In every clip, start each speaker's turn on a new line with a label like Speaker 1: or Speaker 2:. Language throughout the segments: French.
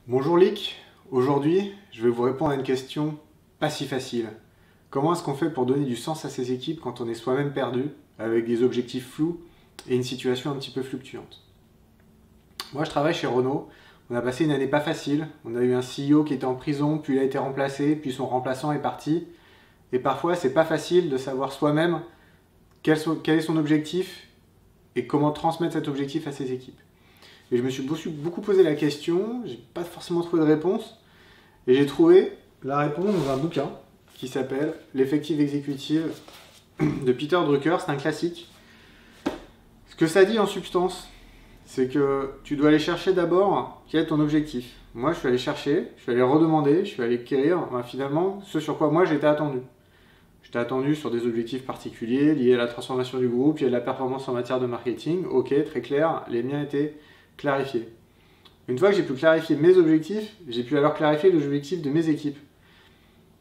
Speaker 1: Bonjour Lick, aujourd'hui je vais vous répondre à une question pas si facile. Comment est-ce qu'on fait pour donner du sens à ses équipes quand on est soi-même perdu, avec des objectifs flous et une situation un petit peu fluctuante? Moi je travaille chez Renault, on a passé une année pas facile, on a eu un CEO qui était en prison, puis il a été remplacé, puis son remplaçant est parti. Et parfois c'est pas facile de savoir soi-même quel est son objectif et comment transmettre cet objectif à ses équipes. Et je me suis beaucoup posé la question, j'ai pas forcément trouvé de réponse, et j'ai trouvé la réponse dans un bouquin qui s'appelle L'effectif exécutif de Peter Drucker, c'est un classique. Ce que ça dit en substance, c'est que tu dois aller chercher d'abord quel est ton objectif. Moi je suis allé chercher, je suis allé redemander, je suis allé quérir finalement ce sur quoi moi j'étais attendu. J'étais attendu sur des objectifs particuliers liés à la transformation du groupe, liés à la performance en matière de marketing. Ok, très clair, les miens étaient clarifiés. Une fois que j'ai pu clarifier mes objectifs, j'ai pu alors clarifier les objectifs de mes équipes.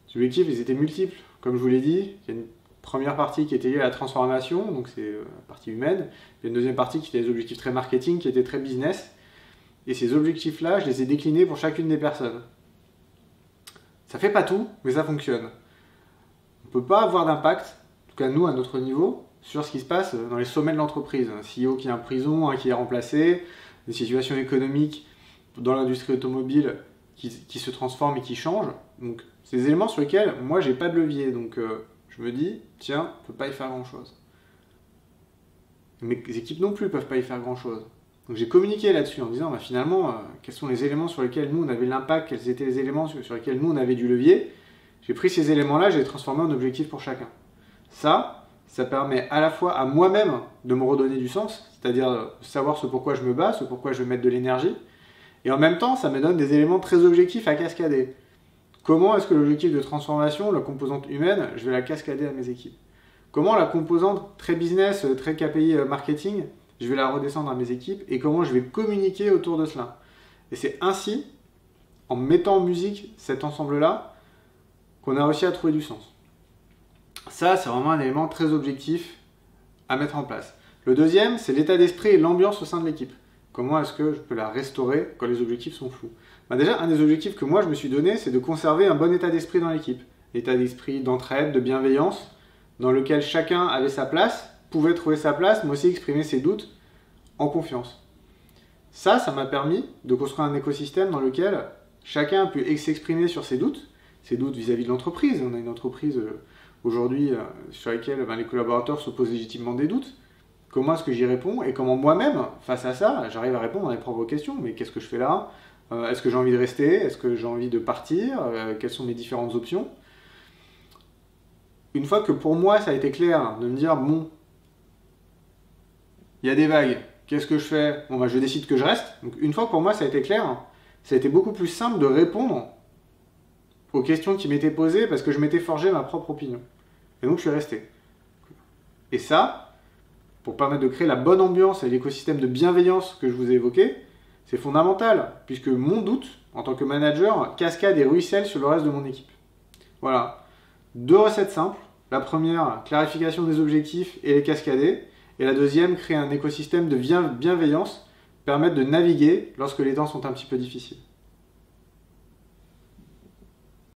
Speaker 1: Les objectifs, ils étaient multiples. Comme je vous l'ai dit, il y a une première partie qui était liée à la transformation, donc c'est la partie humaine. Il y a une deuxième partie qui était les objectifs très marketing, qui étaient très business. Et ces objectifs-là, je les ai déclinés pour chacune des personnes. Ça fait pas tout, mais ça fonctionne. On ne peut pas avoir d'impact, en tout cas nous à notre niveau, sur ce qui se passe dans les sommets de l'entreprise. Un CEO qui est en prison, un qui est remplacé, des situations économiques dans l'industrie automobile qui se transforment et qui changent. Donc c'est des éléments sur lesquels moi j'ai pas de levier. Donc je me dis, tiens, on peut pas y faire grand chose. Mes équipes non plus peuvent pas y faire grand chose. Donc j'ai communiqué là-dessus en disant finalement quels sont les éléments sur lesquels nous on avait l'impact, quels étaient les éléments sur lesquels nous on avait du levier. J'ai pris ces éléments-là, j'ai transformé en objectif pour chacun. Ça permet à la fois à moi-même de me redonner du sens, c'est-à-dire savoir ce pourquoi je me bats, ce pourquoi je vais mettre de l'énergie, et en même temps, ça me donne des éléments très objectifs à cascader. Comment est-ce que l'objectif de transformation, la composante humaine, je vais la cascader à mes équipes? Comment la composante très business, très KPI marketing, je vais la redescendre à mes équipes, et comment je vais communiquer autour de cela? Et c'est ainsi, en mettant en musique cet ensemble-là, qu'on a réussi à trouver du sens. Ça, c'est vraiment un élément très objectif à mettre en place. Le deuxième, c'est l'état d'esprit et l'ambiance au sein de l'équipe. Comment est-ce que je peux la restaurer quand les objectifs sont flous? Déjà, un des objectifs que moi je me suis donné, c'est de conserver un bon état d'esprit dans l'équipe. L'état d'esprit d'entraide, de bienveillance, dans lequel chacun avait sa place, pouvait trouver sa place, mais aussi exprimer ses doutes en confiance. Ça m'a permis de construire un écosystème dans lequel chacun a pu s'exprimer sur ses doutes vis-à-vis de l'entreprise. On a une entreprise aujourd'hui sur laquelle les collaborateurs se posent légitimement des doutes. Comment est-ce que j'y réponds et comment moi-même, face à ça, j'arrive à répondre à mes propres questions. Mais qu'est-ce que je fais là? Est-ce que j'ai envie de rester? Est-ce que j'ai envie de partir? Quelles sont mes différentes options? Une fois que pour moi ça a été clair de me dire bon, il y a des vagues, qu'est-ce que je fais? Bon, je décide que je reste. Donc une fois que pour moi ça a été clair, ça a été beaucoup plus simple de répondre aux questions qui m'étaient posées parce que je m'étais forgé ma propre opinion. Et donc je suis resté. Et ça, pour permettre de créer la bonne ambiance et l'écosystème de bienveillance que je vous ai évoqué, c'est fondamental, puisque mon doute, en tant que manager, cascade et ruisselle sur le reste de mon équipe. Voilà. 2 recettes simples. La première, clarification des objectifs et les cascader. Et la deuxième, créer un écosystème de bienveillance, permettre de naviguer lorsque les temps sont un petit peu difficiles.